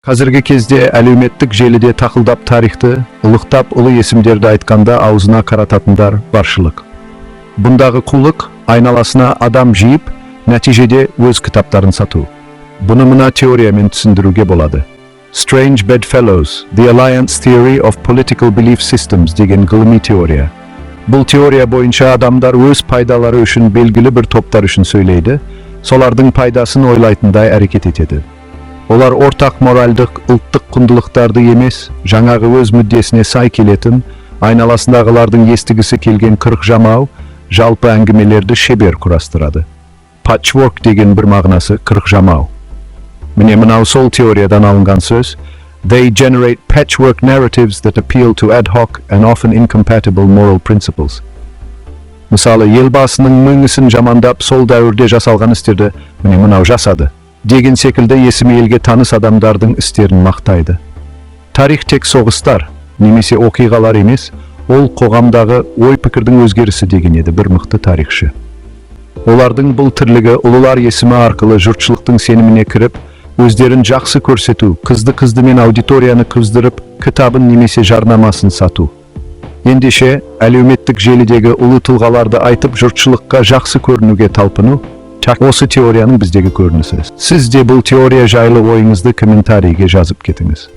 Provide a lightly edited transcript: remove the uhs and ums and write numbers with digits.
Қазіргі кезде әлеуметтік желіде тақылдап тарихты, ұлықтап ұлы есімдерді айтқанда аузына қарататындар баршылық. Бұндағы құлық айналасына адам жиып, нәтижеде өз кітаптарын сату. Бұны мына теориямен түсіндіруге болады. Strange Bedfellows, The Alliance Theory of Political Belief Systems деген ғылыми теория. Бұл теория бойынша адамдар өз пайдалары үшін белгілі бір топтар үшін сөйлейді, солардың пайдасын ойлайтындай әрекет етеді. Олар ортақ моральдық, ұлттық құндылықтарды емес, жаңағы өз мүддесіне сай келетін, айналасындағылардың естігісі келген қырық жамау, жалпы әңгімелерді шебер құрастырады. Patchwork деген бір мағынасы қырық жамау. Міне мынау сол теориядан алынған сөз. They generate patchwork narratives that appeal to ad hoc and often incompatible moral principles. Мысалы, елбасының мөңісін жамандап, сол дәуірде жасалған істерді міне мынау жасады деген секілді есімі елге таныс адамдардың істерін мақтайды. Тарих тек соғыстар, немесе оқиғалар емес, ол қоғамдағы ой-пікірдің өзгерісі деген еді бір мықты тарихшы. Олардың бұл тірлігі ұлылар есімі арқылы жұртшылықтың сеніміне кіріп, өздерін жақсы көрсету, қызды мен аудиторияны қыздырып, кітабын немесе жарнамасын сату. Ендеше, әлеуметтік желідегі ұлы тұлғаларды айтып, жұртшылыққа жақсы көрінуге талпыну, осы теорияның біздегі көрінісі. Сіз де бұл теория жайлы ойыңызды комментарийге жазып кетіңіз.